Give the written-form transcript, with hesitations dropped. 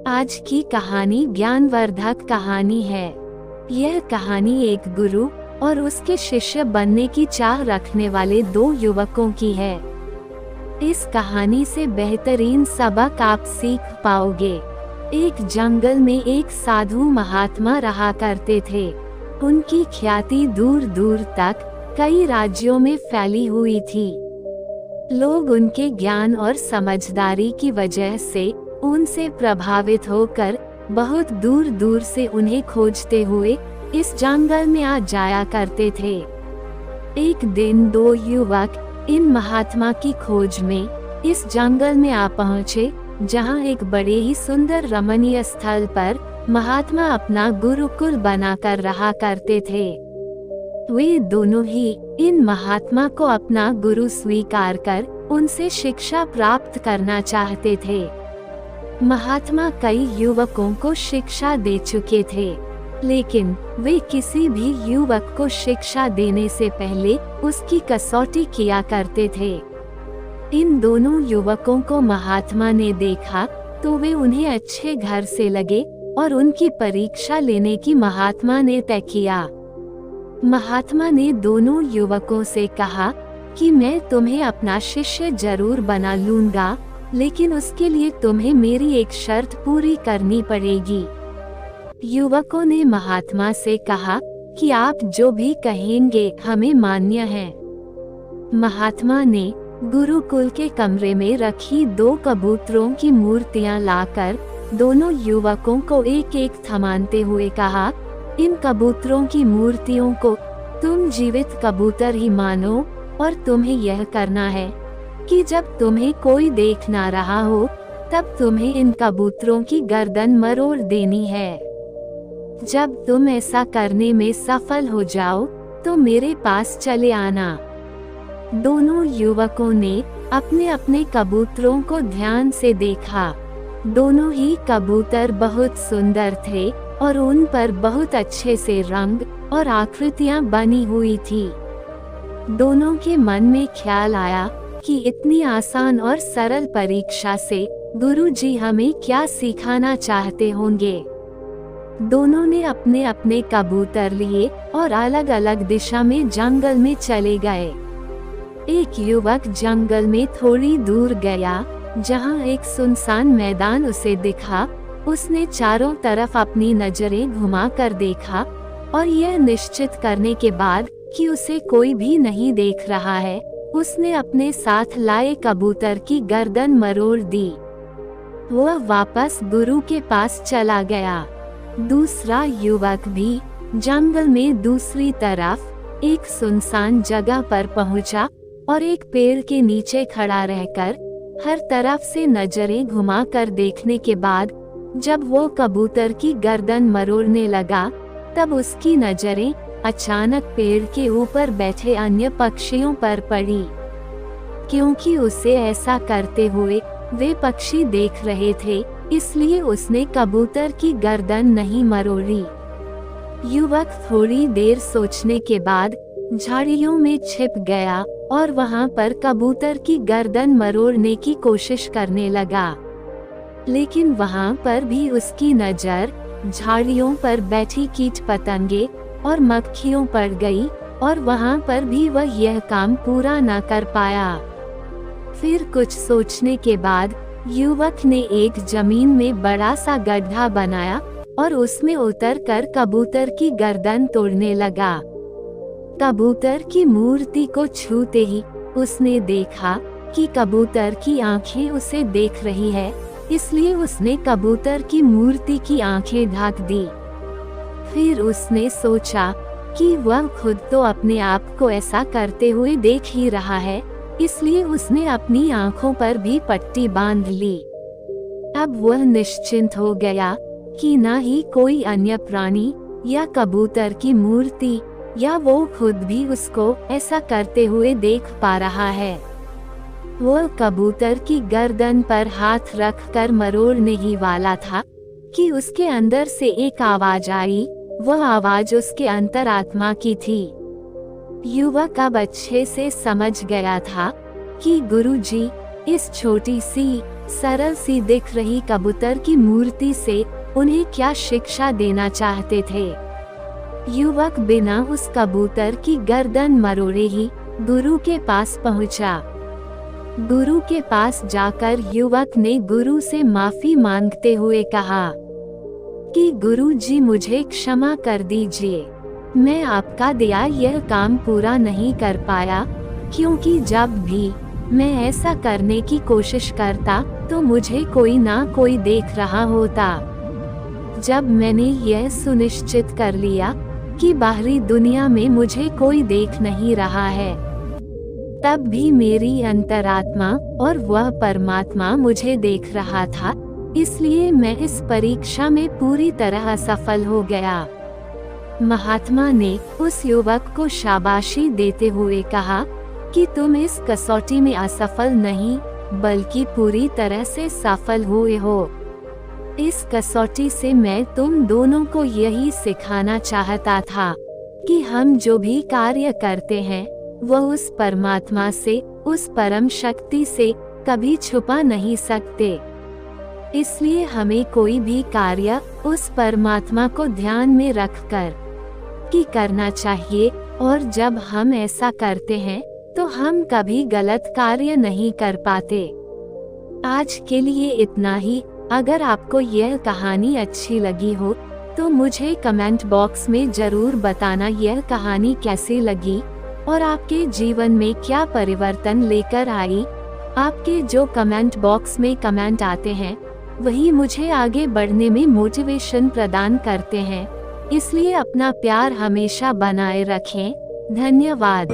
आज की कहानी ज्ञानवर्धक कहानी है। यह कहानी एक गुरु और उसके शिष्य बनने की चाह रखने वाले दो युवकों की है। इस कहानी से बेहतरीन सबक आप सीख पाओगे। एक जंगल में एक साधु महात्मा रहा करते थे। उनकी ख्याति दूर दूर तक कई राज्यों में फैली हुई थी। लोग उनके ज्ञान और समझदारी की वजह से उनसे प्रभावित होकर बहुत दूर दूर से उन्हें खोजते हुए इस जंगल में आ जाया करते थे। एक दिन दो युवक इन महात्मा की खोज में इस जंगल में आ पहुँचे, जहाँ एक बड़े ही सुंदर रमणीय स्थल पर महात्मा अपना गुरुकुल बनाकर रहा करते थे। वे दोनों ही इन महात्मा को अपना गुरु स्वीकार कर उनसे शिक्षा प्राप्त करना चाहते थे। महात्मा कई युवकों को शिक्षा दे चुके थे, लेकिन वे किसी भी युवक को शिक्षा देने से पहले उसकी कसौटी किया करते थे। इन दोनों युवकों को महात्मा ने देखा तो वे उन्हें अच्छे घर से लगे और उनकी परीक्षा लेने की महात्मा ने तय किया। महात्मा ने दोनों युवकों से कहा कि मैं तुम्हें अपना शिष्य जरूर बना लूंगा, लेकिन उसके लिए तुम्हें मेरी एक शर्त पूरी करनी पड़ेगी। युवकों ने महात्मा से कहा कि आप जो भी कहेंगे हमें मान्य है। महात्मा ने गुरुकुल के कमरे में रखी दो कबूतरों की मूर्तियां लाकर दोनों युवकों को एक एक थमाते हुए कहा, इन कबूतरों की मूर्तियों को तुम जीवित कबूतर ही मानो और तुम्हें यह करना है कि जब तुम्हें कोई देख ना रहा हो तब तुम्हें इन कबूतरों की गर्दन मरोड़ देनी है। जब तुम ऐसा करने में सफल हो जाओ तो मेरे पास चले आना। दोनों युवकों ने अपने अपने कबूतरों को ध्यान से देखा। दोनों ही कबूतर बहुत सुंदर थे और उन पर बहुत अच्छे से रंग और आकृतियां बनी हुई थी। दोनों के मन में ख्याल आया कि इतनी आसान और सरल परीक्षा से गुरुजी हमें क्या सिखाना चाहते होंगे। दोनों ने अपने अपने कबूतर लिए और अलग अलग दिशा में जंगल में चले गए। एक युवक जंगल में थोड़ी दूर गया, जहां एक सुनसान मैदान उसे दिखा। उसने चारों तरफ अपनी नजरें घुमाकर देखा और यह निश्चित करने के बाद कि उसे कोई भी नहीं देख रहा है, उसने अपने साथ लाए कबूतर की गर्दन मरोड़ दी। वह वापस गुरु के पास चला गया। दूसरा युवक भी जंगल में दूसरी तरफ एक सुनसान जगह पर पहुंचा और एक पेड़ के नीचे खड़ा रहकर हर तरफ से नजरें घुमाकर देखने के बाद जब वो कबूतर की गर्दन मरोड़ने लगा, तब उसकी नजरें अचानक पेड़ के ऊपर बैठे अन्य पक्षियों पर पड़ी। क्योंकि उसे ऐसा करते हुए वे पक्षी देख रहे थे, इसलिए उसने कबूतर की गर्दन नहीं मरोड़ी। युवक थोड़ी देर सोचने के बाद झाड़ियों में छिप गया और वहां पर कबूतर की गर्दन मरोड़ने की कोशिश करने लगा, लेकिन वहां पर भी उसकी नजर झाड़ियों पर बैठी कीट पतंगे और मक्खियों पर गई और वहां पर भी वह यह काम पूरा न कर पाया। फिर कुछ सोचने के बाद युवक ने एक जमीन में बड़ा सा गड्ढा बनाया और उसमें उतरकर कबूतर की गर्दन तोड़ने लगा। कबूतर की मूर्ति को छूते ही उसने देखा कि कबूतर की आंखें उसे देख रही है, इसलिए उसने कबूतर की मूर्ति की आंखें ढक दी। फिर उसने सोचा कि वह खुद तो अपने आप को ऐसा करते हुए देख ही रहा है, इसलिए उसने अपनी आंखों पर भी पट्टी बांध ली। अब वह निश्चिंत हो गया कि न ही कोई अन्य प्राणी या कबूतर की मूर्ति या वो खुद भी उसको ऐसा करते हुए देख पा रहा है। वह कबूतर की गर्दन पर हाथ रखकर मरोड़ने ही वाला था कि उसके अंदर से एक आवाज आई। वह आवाज उसके अंतरात्मा की थी। युवक अब अच्छे से समझ गया था कि गुरुजी इस छोटी सी सरल सी दिख रही कबूतर की मूर्ति से उन्हें क्या शिक्षा देना चाहते थे। युवक बिना उस कबूतर की गर्दन मरोड़े ही गुरु के पास पहुंचा। गुरु के पास जाकर युवक ने गुरु से माफी मांगते हुए कहा कि गुरु जी मुझे क्षमा कर दीजिए, मैं आपका दिया यह काम पूरा नहीं कर पाया, क्योंकि जब भी मैं ऐसा करने की कोशिश करता तो मुझे कोई ना कोई देख रहा होता। जब मैंने यह सुनिश्चित कर लिया कि बाहरी दुनिया में मुझे कोई देख नहीं रहा है, तब भी मेरी अंतरात्मा और वह परमात्मा मुझे देख रहा था, इसलिए मैं इस परीक्षा में पूरी तरह असफल हो गया। महात्मा ने उस युवक को शाबाशी देते हुए कहा कि तुम इस कसौटी में असफल नहीं बल्कि पूरी तरह से सफल हुए हो। इस कसौटी से मैं तुम दोनों को यही सिखाना चाहता था कि हम जो भी कार्य करते हैं वह उस परमात्मा से, उस परम शक्ति से कभी छुपा नहीं सकते। इसलिए हमें कोई भी कार्य उस परमात्मा को ध्यान में रखकर कि करना चाहिए, और जब हम ऐसा करते हैं तो हम कभी गलत कार्य नहीं कर पाते। आज के लिए इतना ही। अगर आपको यह कहानी अच्छी लगी हो तो मुझे कमेंट बॉक्स में जरूर बताना यह कहानी कैसी लगी और आपके जीवन में क्या परिवर्तन लेकर आई। आपके जो कमेंट बॉक्स में कमेंट आते हैं वही मुझे आगे बढ़ने में मोटिवेशन प्रदान करते हैं, इसलिए अपना प्यार हमेशा बनाए रखें। धन्यवाद।